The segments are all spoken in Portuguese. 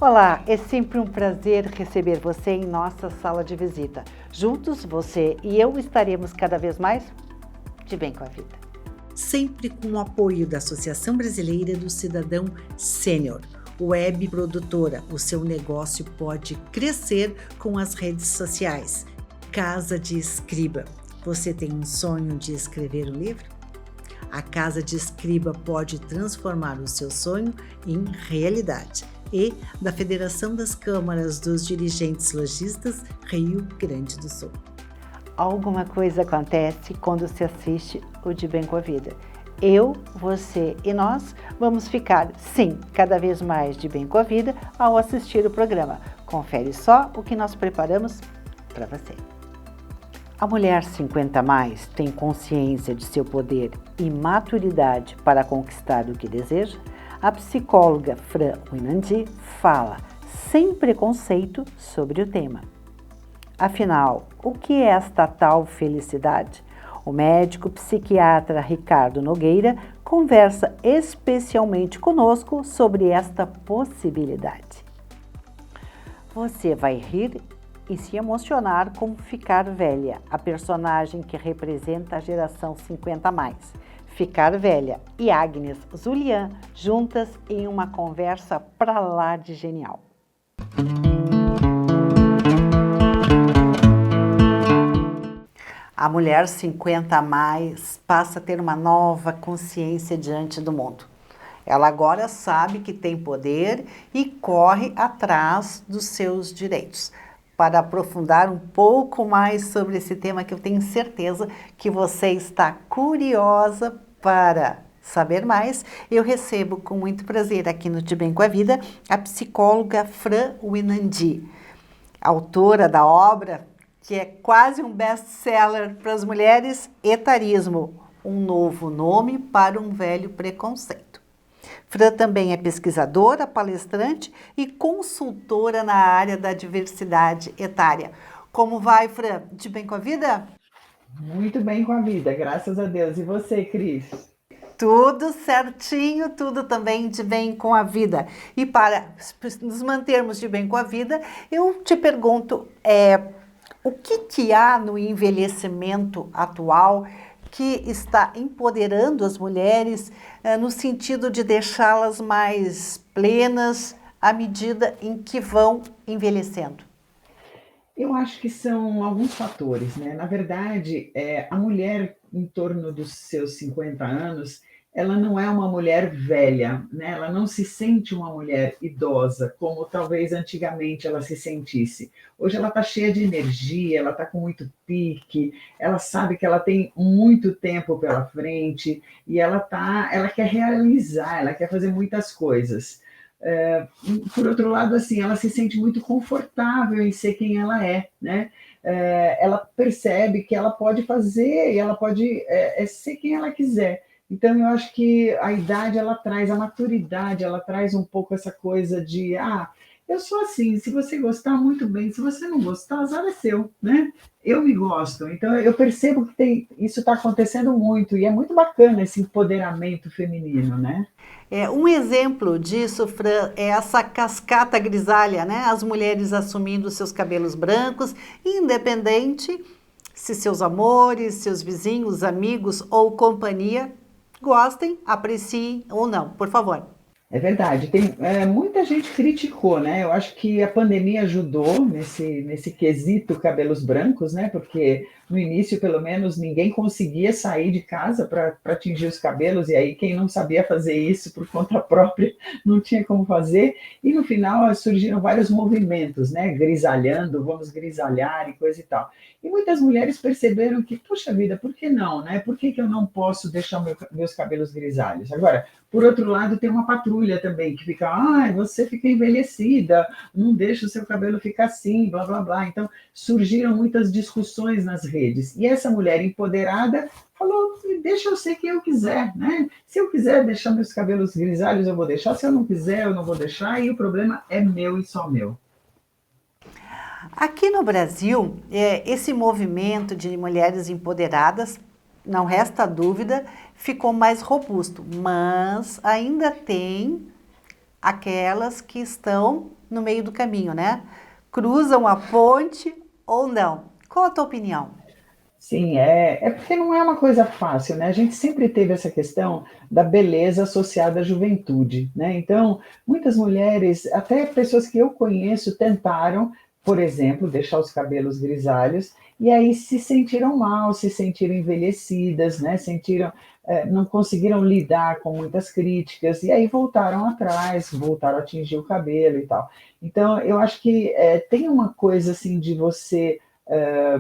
Olá, é sempre um prazer receber você em nossa sala de visita. Juntos, você e eu estaremos cada vez mais de bem com a vida. Sempre com o apoio da Associação Brasileira do Cidadão Sênior. Web Produtora, o seu negócio pode crescer com as redes sociais. Casa de Escriba, você tem um sonho de escrever um livro? A Casa de Escriba pode transformar o seu sonho em realidade. E da Federação das Câmaras dos Dirigentes Lojistas, Rio Grande do Sul. Alguma coisa acontece quando se assiste o De Bem com a Vida. Eu, você e nós vamos ficar, sim, cada vez mais de bem com a vida ao assistir o programa. Confere só o que nós preparamos para você. A mulher 50+ tem consciência de seu poder e maturidade para conquistar o que deseja? A psicóloga Fran Winandi fala, sem preconceito, sobre o tema. Afinal, o que é esta tal felicidade? O médico psiquiatra Ricardo Nogueira conversa especialmente conosco sobre esta possibilidade. Você vai rir e se emocionar com Ficar Velha, a personagem que representa a geração 50+. Ficar Velha e Agnes Zulian juntas em uma conversa pra lá de genial. A mulher 50+ passa a ter uma nova consciência diante do mundo. Ela agora sabe que tem poder e corre atrás dos seus direitos. Para aprofundar um pouco mais sobre esse tema que eu tenho certeza que você está curiosa para saber mais, eu recebo com muito prazer aqui no De Bem com a Vida a psicóloga Fran Winandi, autora da obra que é quase um best-seller para as mulheres, Etarismo, um novo nome para um velho preconceito. Fran também é pesquisadora, palestrante e consultora na área da diversidade etária. Como vai, Fran? De bem com a vida? Muito bem com a vida, graças a Deus. E você, Cris? Tudo certinho, tudo também de bem com a vida. E para nos mantermos de bem com a vida, eu te pergunto, o que há no envelhecimento atual que está empoderando as mulheres no sentido de deixá-las mais plenas à medida em que vão envelhecendo? Eu acho que são alguns fatores, né? Na verdade, a mulher em torno dos seus 50 anos, ela não é uma mulher velha, né? Ela não se sente uma mulher idosa, como talvez antigamente ela se sentisse. Hoje ela está cheia de energia, ela está com muito pique, ela sabe que ela tem muito tempo pela frente e ela quer realizar, ela quer fazer muitas coisas. Por outro lado, assim, ela se sente muito confortável em ser quem ela é, né? Ela percebe que ela pode fazer e ela pode ser quem ela quiser. Então, eu acho que a idade, ela traz a maturidade, ela traz um pouco essa coisa de, eu sou assim, se você gostar, muito bem, se você não gostar, azar é seu, né? Eu me gosto, então eu percebo que isso está acontecendo muito, e é muito bacana esse empoderamento feminino, né? Um exemplo disso, Fran, é essa cascata grisalha, né? As mulheres assumindo seus cabelos brancos, independente se seus amores, seus vizinhos, amigos ou companhia gostem, apreciem ou não, por favor. É verdade, muita gente criticou, né? Eu acho que a pandemia ajudou nesse quesito cabelos brancos, né? Porque no início, pelo menos, ninguém conseguia sair de casa para tingir os cabelos, e aí quem não sabia fazer isso por conta própria não tinha como fazer. E no final surgiram vários movimentos, né? Grisalhando, vamos grisalhar e coisa e tal. E muitas mulheres perceberam que, puxa vida, por que não, né? Por que eu não posso deixar meus cabelos grisalhos? Agora, por outro lado, tem uma patrulha também que fica, você fica envelhecida, não deixa o seu cabelo ficar assim, blá, blá, blá. Então, surgiram muitas discussões nas redes. E essa mulher empoderada falou, deixa eu ser quem eu quiser, né? Se eu quiser deixar meus cabelos grisalhos, eu vou deixar. Se eu não quiser, eu não vou deixar. E o problema é meu e só meu. Aqui no Brasil, esse movimento de mulheres empoderadas, não resta dúvida, ficou mais robusto, mas ainda tem aquelas que estão no meio do caminho, né? Cruzam a ponte ou não? Qual a tua opinião? Sim, é porque não é uma coisa fácil, né? A gente sempre teve essa questão da beleza associada à juventude, né? Então, muitas mulheres, até pessoas que eu conheço, tentaram, por exemplo, deixar os cabelos grisalhos e aí se sentiram mal, se sentiram envelhecidas, né? Não conseguiram lidar com muitas críticas e aí voltaram atrás, voltaram a atingir o cabelo e tal. Então, eu acho que tem uma coisa assim de você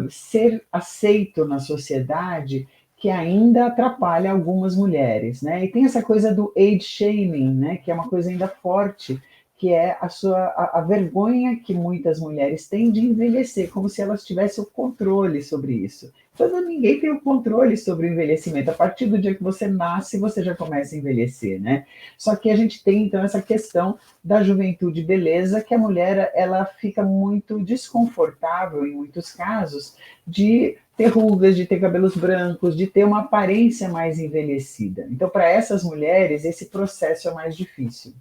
ser aceito na sociedade que ainda atrapalha algumas mulheres, né? E tem essa coisa do age shaming, né? Que é uma coisa ainda forte, que é a vergonha que muitas mulheres têm de envelhecer, como se elas tivessem o controle sobre isso. Então, ninguém tem o controle sobre o envelhecimento. A partir do dia que você nasce, você já começa a envelhecer, né? Só que a gente tem, então, essa questão da juventude e beleza, que a mulher ela fica muito desconfortável, em muitos casos, de ter rugas, de ter cabelos brancos, de ter uma aparência mais envelhecida. Então, para essas mulheres, esse processo é mais difícil.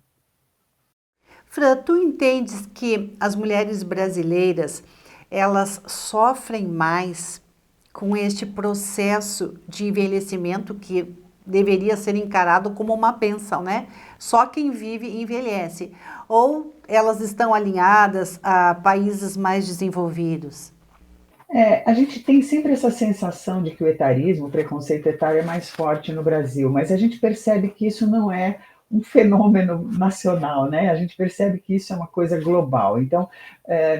Fran, tu entendes que as mulheres brasileiras, elas sofrem mais com este processo de envelhecimento que deveria ser encarado como uma bênção, né? Só quem vive envelhece. Ou elas estão alinhadas a países mais desenvolvidos? A gente tem sempre essa sensação de que o etarismo, o preconceito etário é mais forte no Brasil, mas a gente percebe que isso não é um fenômeno nacional, né? A gente percebe que isso é uma coisa global. Então,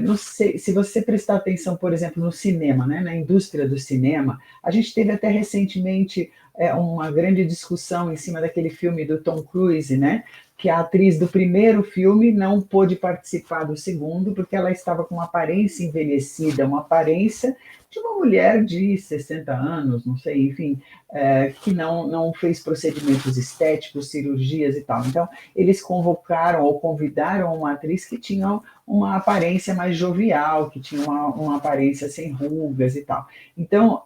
não sei, se você prestar atenção, por exemplo, no cinema, né? Na indústria do cinema, a gente teve até recentemente uma grande discussão em cima daquele filme do Tom Cruise, né? Que a atriz do primeiro filme não pôde participar do segundo, porque ela estava com uma aparência envelhecida, uma aparência de uma mulher de 60 anos, não sei, enfim, que não fez procedimentos estéticos, cirurgias e tal. Então, eles convocaram ou convidaram uma atriz que tinha uma aparência mais jovial, que tinha uma aparência sem rugas e tal. Então,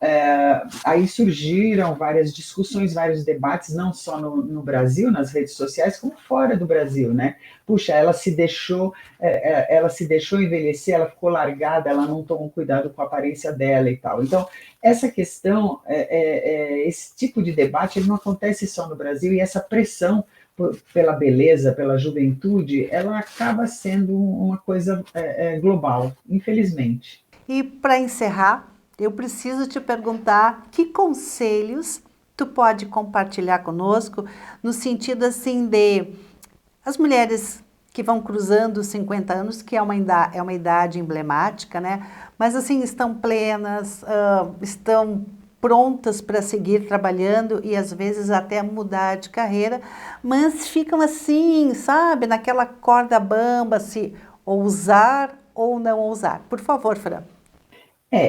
aí surgiram várias discussões, vários debates, não só no Brasil, nas redes sociais, como fora do Brasil, né? Puxa, ela se deixou envelhecer, ela ficou largada, ela não tomou cuidado com a aparência dela e tal. Então, essa questão, esse tipo de debate, ele não acontece só no Brasil, e essa pressão pela beleza, pela juventude, ela acaba sendo uma coisa global, infelizmente. E para encerrar, eu preciso te perguntar que conselhos tu pode compartilhar conosco no sentido assim de as mulheres que vão cruzando os 50 anos, que é uma idade emblemática, né? Mas assim, estão plenas, estão prontas para seguir trabalhando e às vezes até mudar de carreira, mas ficam assim, sabe, naquela corda bamba, se ousar ou não ousar. Por favor, Fran.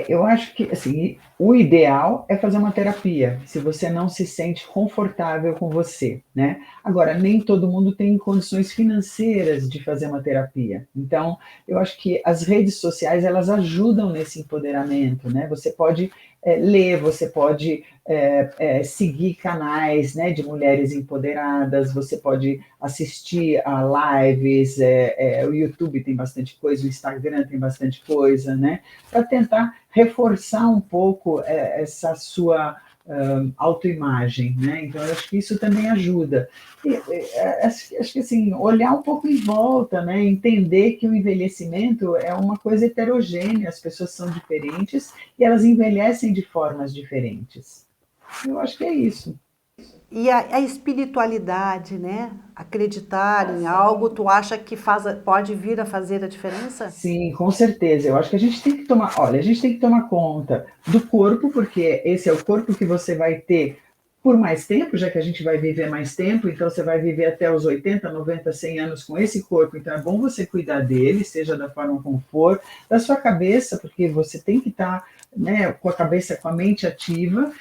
Eu acho que assim, o ideal é fazer uma terapia, se você não se sente confortável com você, né? Agora, nem todo mundo tem condições financeiras de fazer uma terapia. Então, eu acho que as redes sociais, elas ajudam nesse empoderamento, né? Você pode ler, você pode seguir canais, né, de mulheres empoderadas, você pode assistir a lives, o YouTube tem bastante coisa, o Instagram tem bastante coisa, né? Para tentar reforçar um pouco essa sua autoimagem, né? Então, eu acho que isso também ajuda. Acho que, assim, olhar um pouco em volta, né? Entender que o envelhecimento é uma coisa heterogênea, as pessoas são diferentes e elas envelhecem de formas diferentes. Eu acho que é isso. E a espiritualidade, né? Acreditar em algo, tu acha que pode vir a fazer a diferença? Sim, com certeza. Eu acho que a gente tem que tomar, olha, a gente tem que tomar conta do corpo, porque esse é o corpo que você vai ter por mais tempo, já que a gente vai viver mais tempo, então você vai viver até os 80, 90, 100 anos com esse corpo, então é bom você cuidar dele, seja da forma como for, da sua cabeça, porque você tem que estar, né, com a cabeça, com a mente ativa,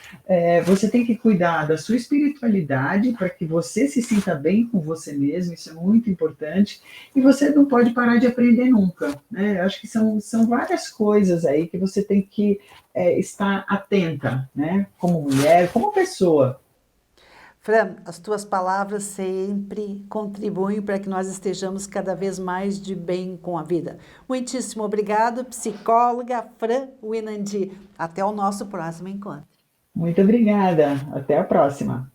você tem que cuidar da sua espiritualidade para que você se sinta bem com você mesmo, isso é muito importante, e você não pode parar de aprender nunca, né? Eu acho que são várias coisas aí que você tem que estar atenta, né? Como mulher, como pessoa. Fran, as tuas palavras sempre contribuem para que nós estejamos cada vez mais de bem com a vida. Muitíssimo obrigado, psicóloga Fran Winandi. Até o nosso próximo encontro. Muito obrigada. Até a próxima.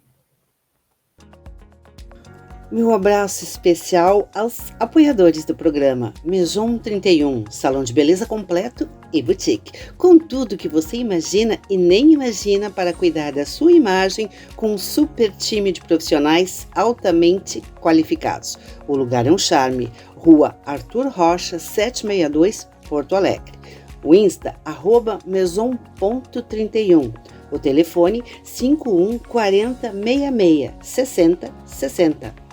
Meu abraço especial aos apoiadores do programa Maison 31, salão de beleza completo e boutique, com tudo que você imagina e nem imagina para cuidar da sua imagem com um super time de profissionais altamente qualificados. O lugar é um charme, Rua Arthur Rocha, 762, Porto Alegre. O Insta, @maison.31. O telefone 51 40 66 60 60.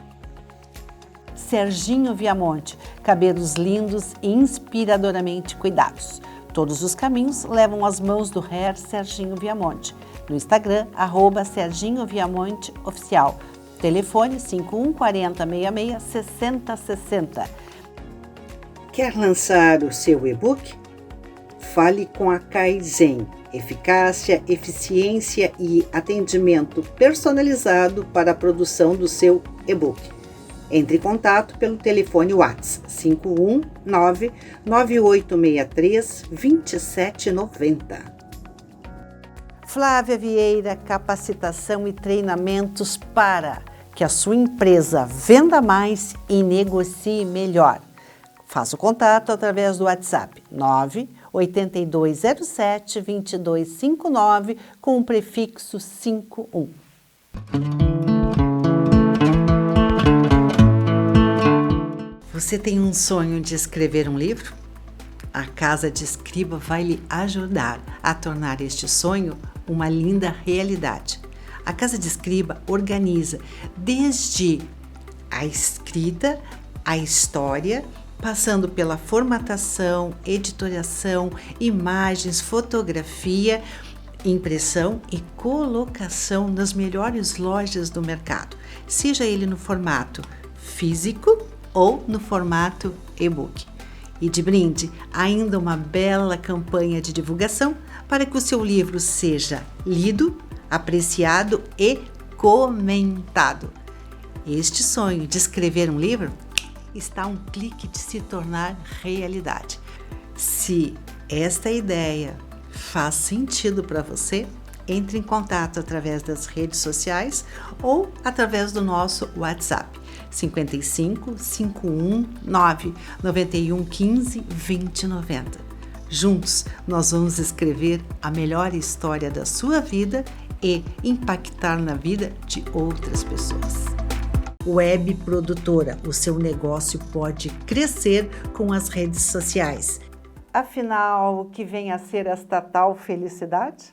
Serginho Viamonte, cabelos lindos e inspiradoramente cuidados. Todos os caminhos levam às mãos do hair Serginho Viamonte. No Instagram, @Serginho Viamonte Oficial. Telefone 51 40 66 60 60. Quer lançar o seu e-book? Fale com a Kaizen. Eficácia, eficiência e atendimento personalizado para a produção do seu e-book. Entre em contato pelo telefone WhatsApp 519-9863-2790. Flávia Vieira, capacitação e treinamentos para que a sua empresa venda mais e negocie melhor. Faça o contato através do WhatsApp 98207-2259 com o prefixo 51. Você tem um sonho de escrever um livro? A Casa de Escriba vai lhe ajudar a tornar este sonho uma linda realidade. A Casa de Escriba organiza desde a escrita, a história, passando pela formatação, editoriação, imagens, fotografia, impressão e colocação nas melhores lojas do mercado, seja ele no formato físico ou no formato e-book. E de brinde, ainda uma bela campanha de divulgação para que o seu livro seja lido, apreciado e comentado. Este sonho de escrever um livro está a um clique de se tornar realidade. Se esta ideia faz sentido para você, entre em contato através das redes sociais ou através do nosso WhatsApp 55 519 91 15 20 90. Juntos, nós vamos escrever a melhor história da sua vida e impactar na vida de outras pessoas. Web Produtora, o seu negócio pode crescer com as redes sociais. Afinal, o que vem a ser esta tal felicidade?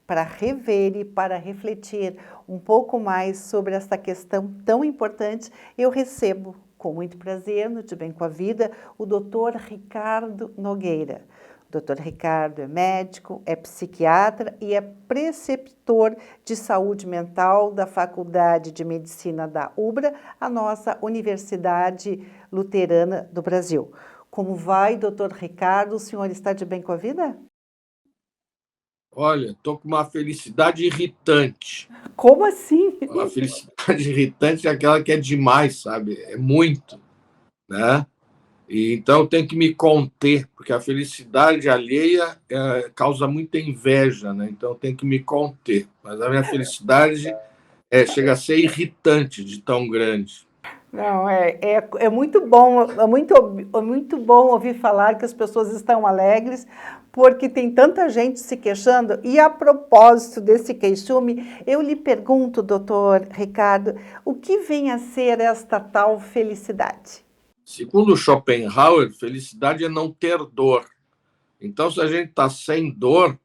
Para rever e para refletir um pouco mais sobre esta questão tão importante, eu recebo com muito prazer, no De Bem com a Vida, o Dr. Ricardo Nogueira. O Dr. Ricardo é médico, é psiquiatra e é preceptor de saúde mental da Faculdade de Medicina da UBRA, a nossa Universidade Luterana do Brasil. Como vai, Dr. Ricardo? O senhor está de bem com a vida? Olha, estou com uma felicidade irritante. Como assim? Uma felicidade irritante é aquela que é demais, sabe? É muito, né? E então eu tenho que me conter, porque a felicidade alheia causa muita inveja, né? Então eu tenho que me conter. Mas a minha felicidade chega a ser irritante de tão grande. Não, é muito bom, muito bom ouvir falar que as pessoas estão alegres, porque tem tanta gente se queixando. E a propósito desse queixume, eu lhe pergunto, doutor Ricardo, o que vem a ser esta tal felicidade? Segundo Schopenhauer, felicidade é não ter dor. Então, se a gente está sem dor,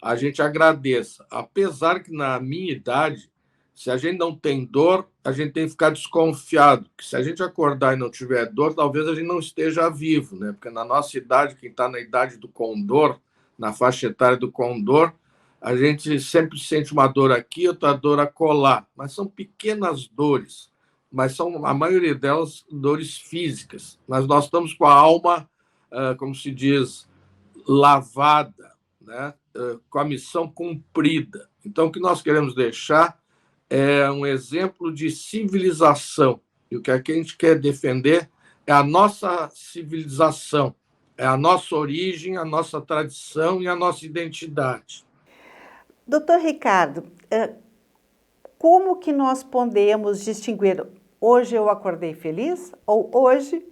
a gente agradeça. Apesar que na minha idade, se a gente não tem dor, a gente tem que ficar desconfiado. Que se a gente acordar e não tiver dor, talvez a gente não esteja vivo, né? Porque na nossa idade, quem está na idade do condor, na faixa etária do condor, a gente sempre sente uma dor aqui, outra dor acolá. Mas são pequenas dores, mas são, a maioria delas, dores físicas. Mas nós estamos com a alma, como se diz, lavada, né? Com a missão cumprida. Então, o que nós queremos deixar é um exemplo de civilização. E o que a gente quer defender é a nossa civilização, é a nossa origem, a nossa tradição e a nossa identidade. Doutor Ricardo, como que nós podemos distinguir hoje eu acordei feliz ou hoje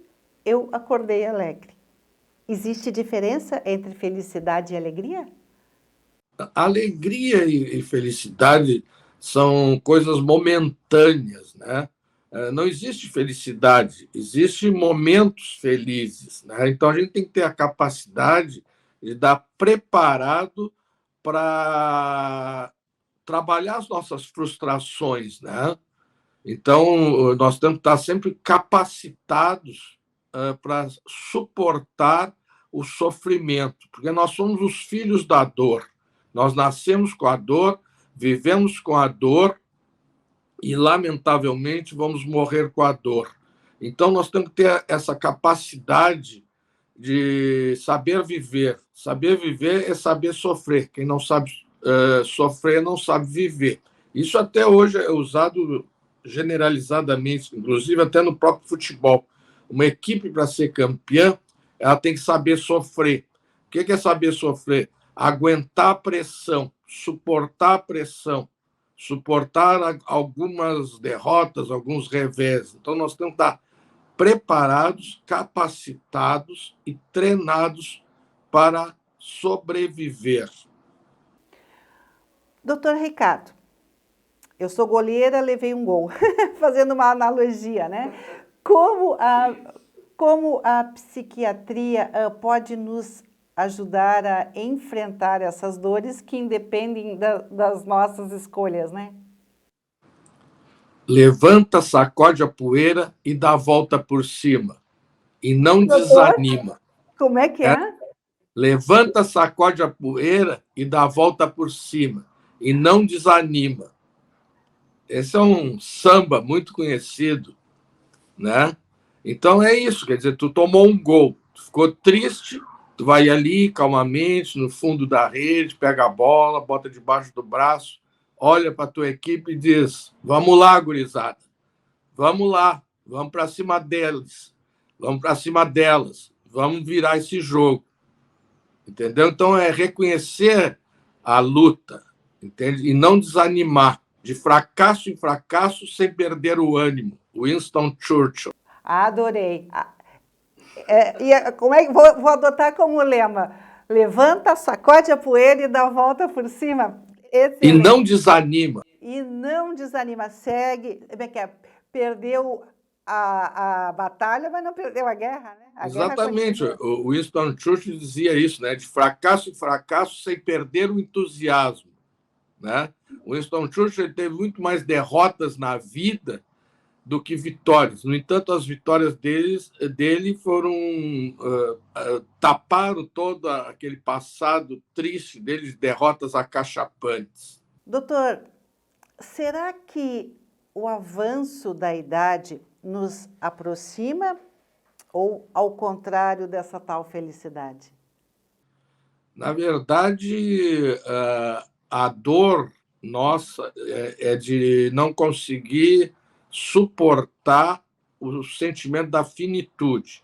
eu acordei alegre? Existe diferença entre felicidade e alegria? Alegria e felicidade são coisas momentâneas, né? Não existe felicidade, existem momentos felizes, né? Então a gente tem que ter a capacidade de estar preparado para trabalhar as nossas frustrações, né? Então nós temos que estar sempre capacitados para suportar o sofrimento, porque nós somos os filhos da dor. Nós nascemos com a dor, vivemos com a dor e, lamentavelmente, vamos morrer com a dor. Então, nós temos que ter essa capacidade de saber viver. Saber viver é saber sofrer. Quem não sabe sofrer não sabe viver. Isso até hoje é usado generalizadamente, inclusive até no próprio futebol. Uma equipe, para ser campeã, ela tem que saber sofrer. O que é saber sofrer? Aguentar a pressão, suportar a pressão, suportar algumas derrotas, alguns revés. Então, nós temos que estar preparados, capacitados e treinados para sobreviver. Doutor Ricardo, eu sou goleira, levei um gol, fazendo uma analogia, né? Como a psiquiatria pode nos ajudar a enfrentar essas dores que independem das nossas escolhas, né? Levanta, sacode a poeira e dá a volta por cima. E não desanima. Como é que é? Levanta, sacode a poeira e dá a volta por cima. E não desanima. Esse é um samba muito conhecido, né? Então é isso, quer dizer, tu tomou um gol, tu ficou triste, tu vai ali calmamente no fundo da rede, pega a bola, bota debaixo do braço, olha para a tua equipe e diz: vamos lá, gurizada, vamos lá, vamos para cima deles, vamos para cima delas, vamos virar esse jogo, entendeu? Então é reconhecer a luta, entende? E não desanimar, de fracasso em fracasso sem perder o ânimo. Winston Churchill. Adorei. Como é que vou adotar como lema? Levanta, sacode a poeira e dá a volta por cima. Excelente. E não desanima. E não desanima. Segue. Perdeu a batalha, mas não perdeu a guerra, né? Exatamente. O Winston Churchill dizia isso, né? De fracasso em fracasso sem perder o entusiasmo, né? O Winston Churchill teve muito mais derrotas na vida do que vitórias. No entanto, as vitórias dele foram taparam todo aquele passado triste dele, de derrotas acachapantes. Doutor, será que o avanço da idade nos aproxima ou ao contrário dessa tal felicidade? Na verdade, a dor nossa é de não conseguir suportar o sentimento da finitude.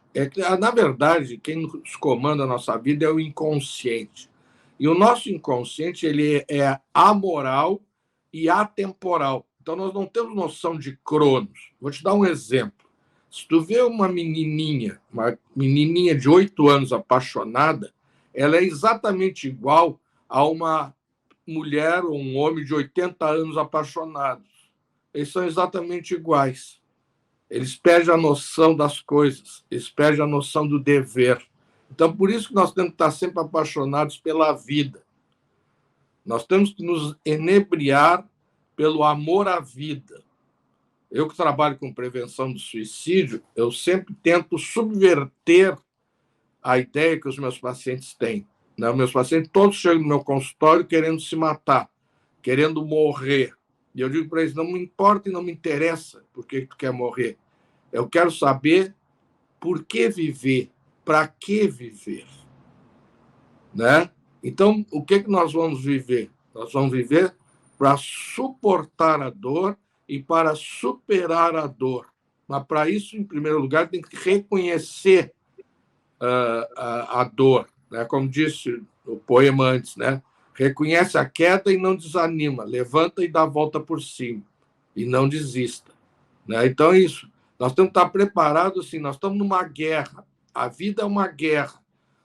Na verdade, quem nos comanda a nossa vida é o inconsciente. E o nosso inconsciente ele é amoral e atemporal. Então, nós não temos noção de cronos. Vou te dar um exemplo. Se tu vê uma menininha de 8 anos apaixonada, ela é exatamente igual a uma mulher ou um homem de 80 anos apaixonados. Eles são exatamente iguais. Eles perdem a noção das coisas, eles perdem a noção do dever. Então, por isso que nós temos que estar sempre apaixonados pela vida. Nós temos que nos enebriar pelo amor à vida. Eu que trabalho com prevenção do suicídio, eu sempre tento subverter a ideia que os meus pacientes têm. Os meus pacientes todos chegam no meu consultório querendo se matar, querendo morrer. E eu digo para eles, não me importa e não me interessa por que tu quer morrer. Eu quero saber por que viver, para que viver. Né? Então, o que nós vamos viver? Nós vamos viver para suportar a dor e para superar a dor. Mas, para isso, em primeiro lugar, tem que reconhecer a dor, né? Como disse o poema antes, né? Reconhece a queda e não desanima, levanta e dá a volta por cima, e não desista, né? Então, isso. Nós temos que estar preparados, assim, nós estamos numa guerra. A vida é uma guerra.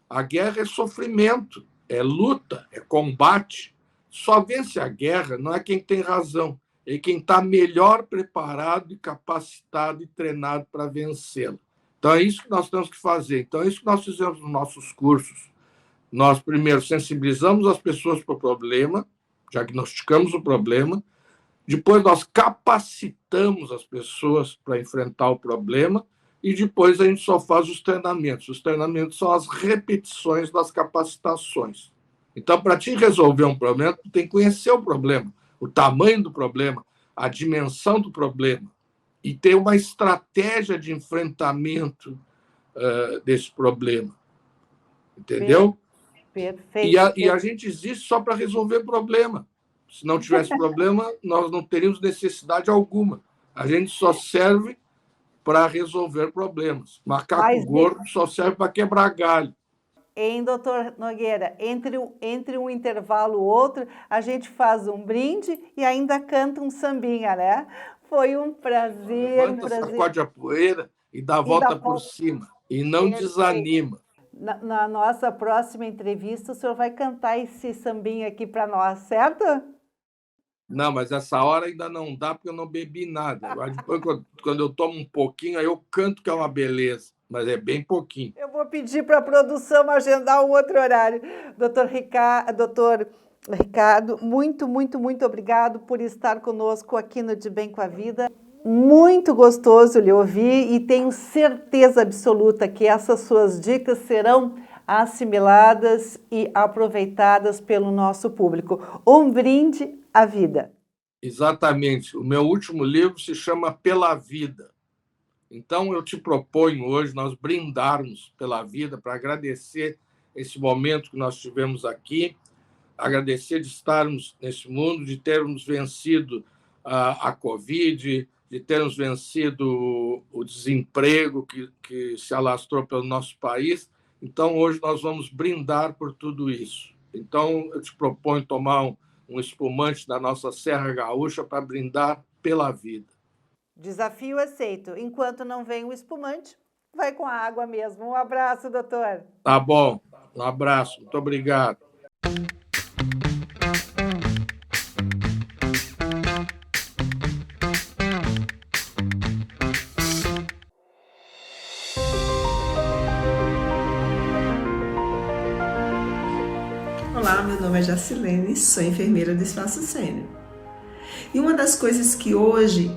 A guerra é sofrimento, é luta, é combate. Só vence a guerra não é quem tem razão, é quem está melhor preparado e capacitado e treinado para vencê-la. Então, é isso que nós temos que fazer. Então, é isso que nós fizemos nos nossos cursos. Nós, primeiro, sensibilizamos as pessoas para o problema, diagnosticamos o problema, depois nós capacitamos as pessoas para enfrentar o problema e depois a gente só faz os treinamentos. Os treinamentos são as repetições das capacitações. Então, para te resolver um problema, tu tem que conhecer o problema, o tamanho do problema, a dimensão do problema e ter uma estratégia de enfrentamento desse problema. Entendeu? Perfeito. E a gente existe só para resolver problema. Se não tivesse problema, nós não teríamos necessidade alguma. A gente só serve para resolver problemas. Macaco gordo só serve para quebrar galho. Hein, doutor Nogueira? Entre um intervalo e outro, a gente faz um brinde e ainda canta um sambinha, né? Foi um prazer. Levanta, sacode a poeira e dá a volta por cima. E não desanima. Na nossa próxima entrevista, o senhor vai cantar esse sambinha aqui para nós, certo? Não, mas essa hora ainda não dá, porque eu não bebi nada. Depois, quando eu tomo um pouquinho, aí eu canto que é uma beleza, mas é bem pouquinho. Eu vou pedir para a produção agendar um outro horário. Doutor Ricardo, muito, muito, muito obrigado por estar conosco aqui no De Bem com a Vida. Muito gostoso lhe ouvir e tenho certeza absoluta que essas suas dicas serão assimiladas e aproveitadas pelo nosso público. Um brinde à vida. Exatamente. O meu último livro se chama Pela Vida. Então, eu te proponho hoje nós brindarmos pela vida para agradecer esse momento que nós tivemos aqui, agradecer de estarmos nesse mundo, de termos vencido a Covid, de termos vencido o desemprego que se alastrou pelo nosso país. Então, hoje nós vamos brindar por tudo isso. Então, eu te proponho tomar um espumante da nossa Serra Gaúcha para brindar pela vida. Desafio aceito. Enquanto não vem o espumante, vai com a água mesmo. Um abraço, doutor. Tá bom. Um abraço. Muito obrigado. Olá, meu nome é Jacilene, sou enfermeira do Espaço Sênior. E uma das coisas que hoje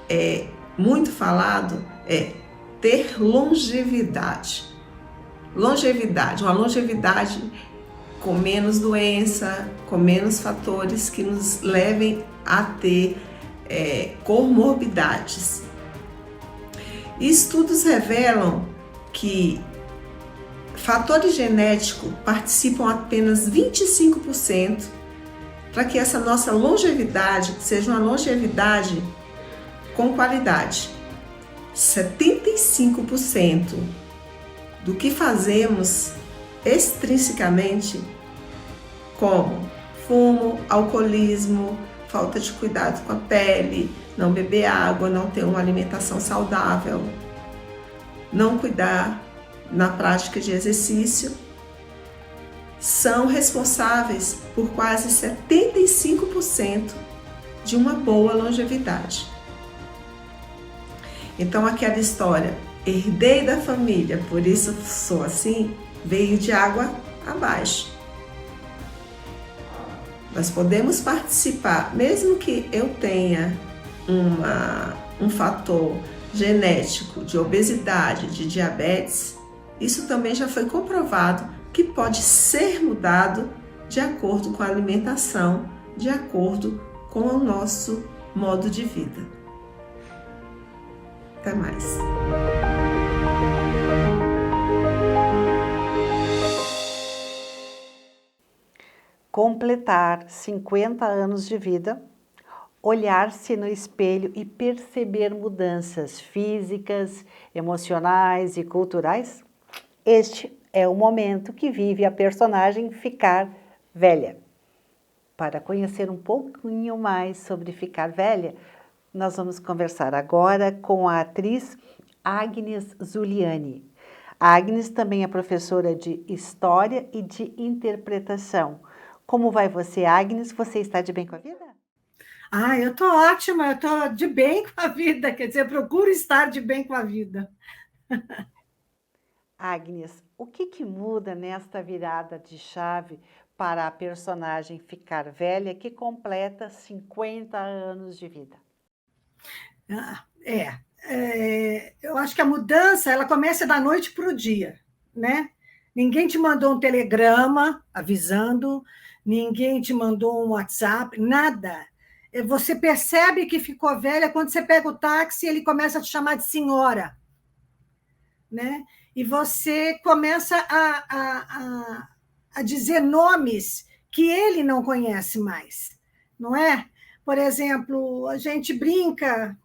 é muito falado é ter longevidade. Uma longevidade com menos doença, com menos fatores que nos levem a ter comorbidades. E estudos revelam que fatores genéticos participam apenas 25% para que essa nossa longevidade seja uma longevidade com qualidade. 75% do que fazemos extrinsecamente, como fumo, alcoolismo, falta de cuidado com a pele, não beber água, não ter uma alimentação saudável, não cuidar na prática de exercício, são responsáveis por quase 75% de uma boa longevidade. Então, aquela história, herdei da família, por isso sou assim, veio de água abaixo. Nós podemos participar, mesmo que eu tenha um fator genético de obesidade, de diabetes, isso também já foi comprovado que pode ser mudado de acordo com a alimentação, de acordo com o nosso modo de vida. Até mais. completar 50 anos de vida, olhar-se no espelho e perceber mudanças físicas, emocionais e culturais? Este é o momento que vive a personagem ficar velha. Para conhecer um pouquinho mais sobre ficar velha, nós vamos conversar agora com a atriz Agnes Zuliani. A Agnes também é professora de História e de Interpretação. Como vai você, Agnes? Você está de bem com a vida? Eu estou ótima, eu estou de bem com a vida, quer dizer, procuro estar de bem com a vida. Agnes, o que muda nesta virada de chave para a personagem ficar velha que completa 50 anos de vida? Eu acho que a mudança ela começa da noite para o dia, né? Ninguém te mandou um telegrama avisando, ninguém te mandou um WhatsApp, nada. Você percebe que ficou velha quando você pega o táxi e ele começa a te chamar de senhora, né? E você começa a dizer nomes que ele não conhece mais, não é? Por exemplo, a gente brinca,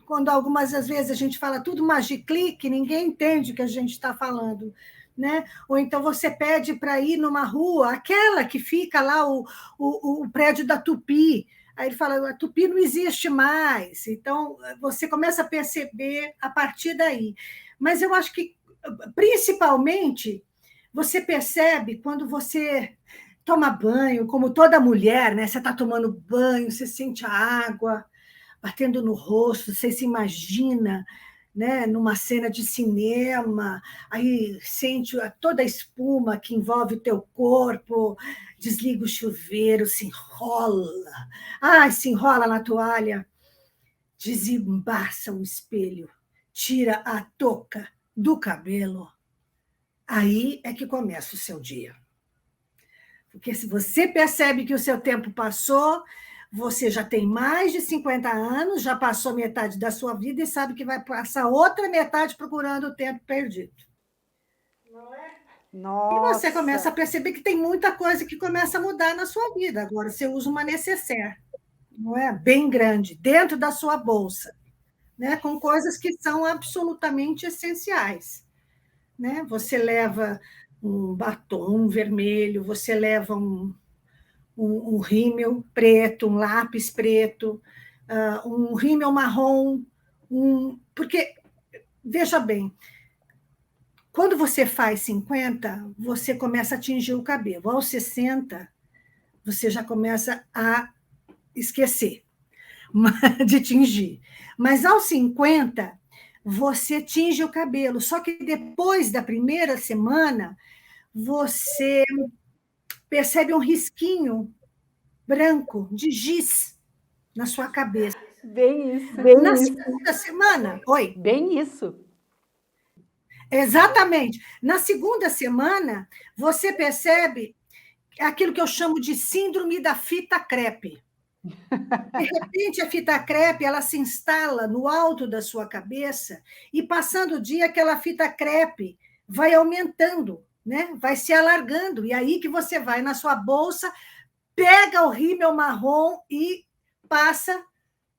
quando algumas vezes a gente fala tudo magiclique, ninguém entende o que a gente está falando, né? Ou então você pede para ir numa rua, aquela que fica lá, o prédio da Tupi, aí ele fala, a Tupi não existe mais, então você começa a perceber a partir daí. Mas eu acho que, principalmente, você percebe quando você toma banho, como toda mulher, né? Você está tomando banho, você sente a água batendo no rosto, você se imagina, né, numa cena de cinema, aí sente toda a espuma que envolve o teu corpo, desliga o chuveiro, se enrola na toalha, desembaça o espelho, tira a touca do cabelo. Aí é que começa o seu dia. Porque se você percebe que o seu tempo passou, você já tem mais de 50 anos, já passou metade da sua vida e sabe que vai passar outra metade procurando o tempo perdido. Não é? Nossa. E você começa a perceber que tem muita coisa que começa a mudar na sua vida. Agora, você usa uma nécessaire, não é? Bem grande, dentro da sua bolsa, né? Com coisas que são absolutamente essenciais, né? Você leva um batom vermelho, você leva um rímel preto, um lápis preto, um rímel marrom, porque, veja bem, quando você faz 50, você começa a tingir o cabelo. Aos 60, você já começa a esquecer de tingir. Mas aos 50, você tinge o cabelo. Só que depois da primeira semana, você percebe um risquinho branco de giz na sua cabeça. Bem isso. Na segunda semana, oi. Bem isso. Exatamente. Na segunda semana, você percebe aquilo que eu chamo de síndrome da fita crepe. De repente, a fita crepe ela se instala no alto da sua cabeça e, passando o dia, aquela fita crepe vai aumentando, né? Vai se alargando. E aí que você vai na sua bolsa, pega o rímel marrom e passa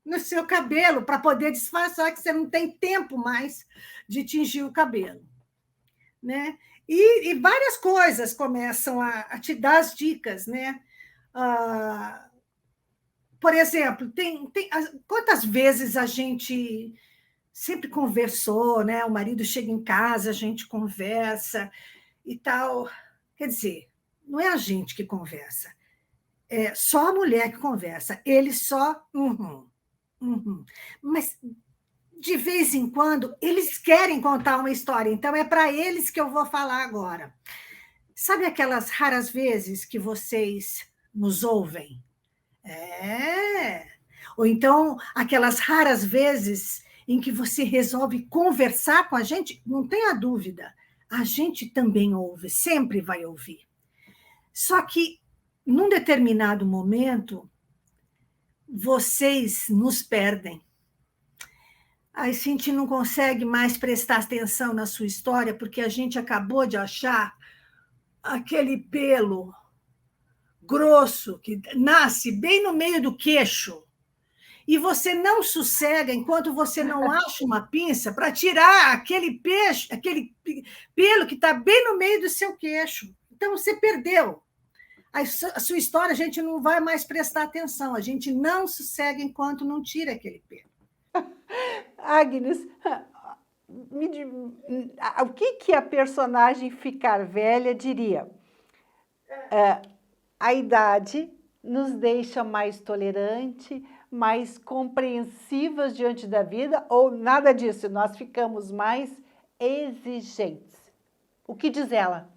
no seu cabelo para poder disfarçar que você não tem tempo mais de tingir o cabelo, né? E várias coisas começam a te dar as dicas, né? Por exemplo, quantas vezes a gente sempre conversou, né? O marido chega em casa, a gente conversa e tal. Quer dizer, não é a gente que conversa, é só a mulher que conversa. Ele só... Mas, de vez em quando, eles querem contar uma história, então é para eles que eu vou falar agora. Sabe aquelas raras vezes que vocês nos ouvem? Ou então, aquelas raras vezes em que você resolve conversar com a gente? Não tenha dúvida, a gente também ouve, sempre vai ouvir. Só que, num determinado momento, vocês nos perdem. A gente não consegue mais prestar atenção na sua história porque a gente acabou de achar aquele pelo grosso, que nasce bem no meio do queixo, e você não sossega enquanto você não acha uma pinça para tirar aquele pelo que está bem no meio do seu queixo. Então, você perdeu. A sua história, a gente não vai mais prestar atenção. A gente não sossega enquanto não tira aquele pelo. Agnes, o que a personagem Ficar Velha diria? A idade nos deixa mais tolerante, mais compreensivas diante da vida, ou nada disso, nós ficamos mais exigentes. O que diz ela?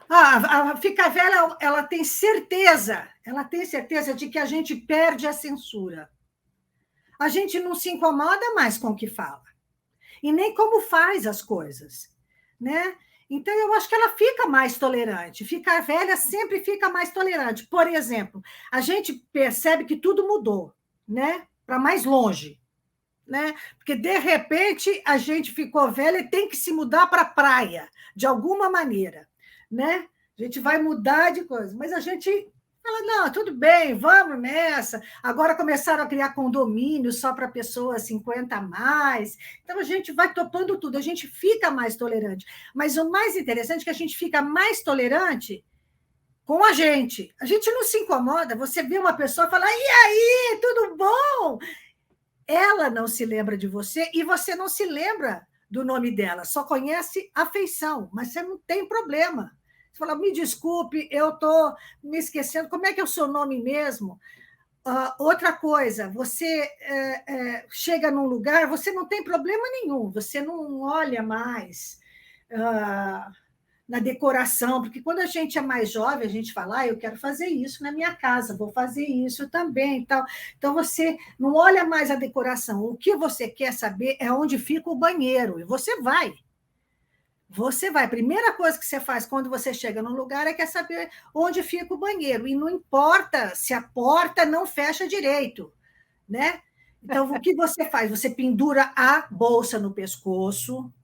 A Ficar Velha, ela tem certeza de que a gente perde a censura. A gente não se incomoda mais com o que fala, e nem como faz as coisas, né? Então, eu acho que ela fica mais tolerante. Ficar velha sempre fica mais tolerante. Por exemplo, a gente percebe que tudo mudou, né? Para mais longe, né? Porque, de repente, a gente ficou velha e tem que se mudar para a praia, de alguma maneira, né? A gente vai mudar de coisa, mas a gente fala, não, tudo bem, vamos nessa. Agora começaram a criar condomínios só para pessoas 50 a mais. Então, a gente vai topando tudo, a gente fica mais tolerante. Mas o mais interessante é que a gente fica mais tolerante com a gente. A gente não se incomoda. Você vê uma pessoa e fala, e aí, tudo bom? Ela não se lembra de você e você não se lembra do nome dela, só conhece a feição, mas você não tem problema. Você fala, me desculpe, eu estou me esquecendo, como é que é o seu nome mesmo? Outra coisa, você chega num lugar, você não tem problema nenhum, você não olha mais na decoração, porque quando a gente é mais jovem, a gente fala, eu quero fazer isso na minha casa, vou fazer isso também. Então, você não olha mais a decoração, o que você quer saber é onde fica o banheiro, e você vai. A primeira coisa que você faz quando você chega num lugar é quer saber onde fica o banheiro. E não importa se a porta não fecha direito, né? Então, o que você faz? Você pendura a bolsa no pescoço,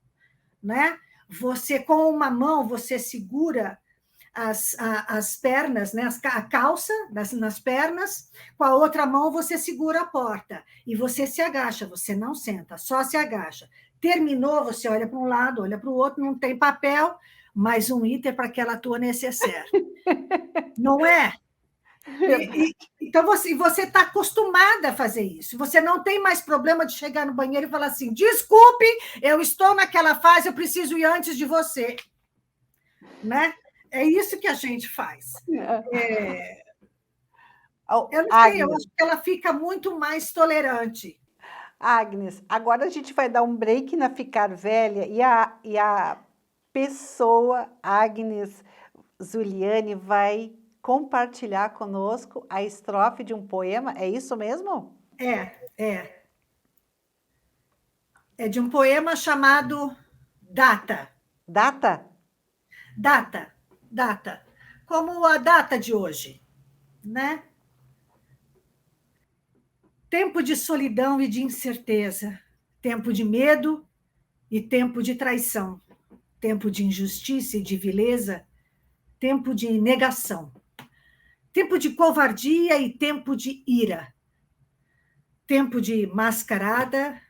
né? Você, com uma mão, você segura as pernas, né? A calça nas pernas, com a outra mão você segura a porta. E você se agacha, você não senta, só se agacha. Terminou, você olha para um lado, olha para o outro, não tem papel, mais um item para aquela tua necessaire. Não é? Então, você está acostumada a fazer isso. Você não tem mais problema de chegar no banheiro e falar assim, desculpe, eu estou naquela fase, eu preciso ir antes de você. Né? É isso que a gente faz. Eu não sei, eu acho que ela fica muito mais tolerante. Agnes, agora a gente vai dar um break na Ficar Velha e a pessoa, Agnes Zuliani, vai compartilhar conosco a estrofe de um poema. É isso mesmo? É de um poema chamado Data. Data? Data. Como a data de hoje, né? Tempo de solidão e de incerteza, tempo de medo e tempo de traição, tempo de injustiça e de vileza, tempo de negação, tempo de covardia e tempo de ira, tempo de mascarada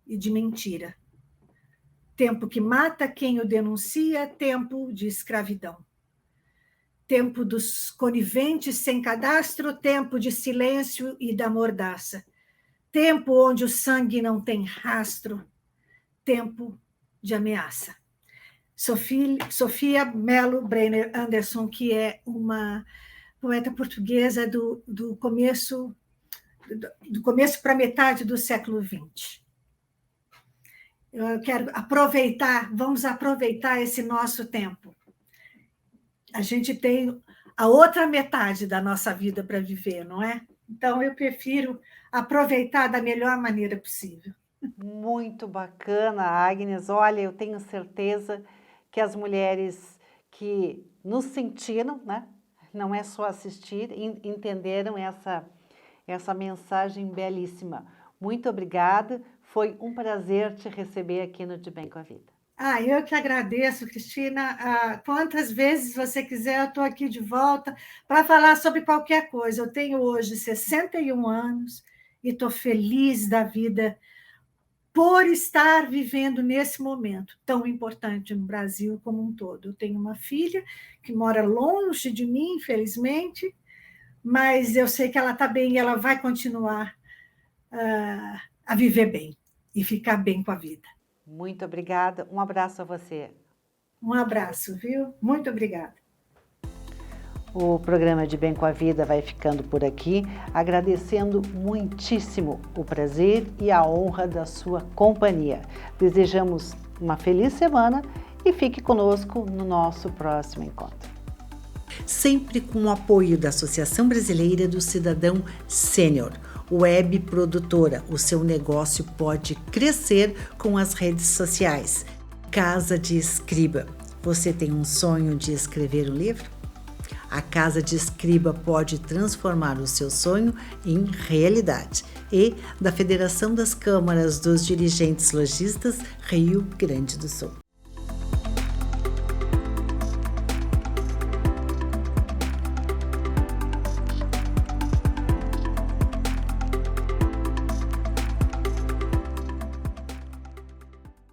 e de mentira, tempo que mata quem o denuncia, tempo de escravidão, tempo dos coniventes sem cadastro, tempo de silêncio e da mordaça, tempo onde o sangue não tem rastro, tempo de ameaça. Sofia Mello Brenner Anderson, que é uma poeta portuguesa do começo para metade do século XX. Eu quero vamos aproveitar esse nosso tempo. A gente tem a outra metade da nossa vida para viver, não é? Então, eu prefiro aproveitar da melhor maneira possível. Muito bacana, Agnes. Olha, eu tenho certeza que as mulheres que nos sentiram, né? Não é só assistir, entenderam essa mensagem belíssima. Muito obrigada, foi um prazer te receber aqui no De Bem com a Vida. Eu que agradeço, Cristina. Quantas vezes você quiser, eu estou aqui de volta para falar sobre qualquer coisa. Eu tenho hoje 61 anos e estou feliz da vida por estar vivendo nesse momento tão importante no Brasil como um todo. Eu tenho uma filha que mora longe de mim, infelizmente, mas eu sei que ela está bem e ela vai continuar a viver bem e ficar bem com a vida. Muito obrigada. Um abraço a você. Um abraço, viu? Muito obrigada. O programa De Bem com a Vida vai ficando por aqui, agradecendo muitíssimo o prazer e a honra da sua companhia. Desejamos uma feliz semana e fique conosco no nosso próximo encontro. Sempre com o apoio da Associação Brasileira do Cidadão Sênior. Web produtora, o seu negócio pode crescer com as redes sociais. Casa de Escriba. Você tem um sonho de escrever um livro? A Casa de Escriba pode transformar o seu sonho em realidade. E da Federação das Câmaras dos Dirigentes Lojistas, Rio Grande do Sul.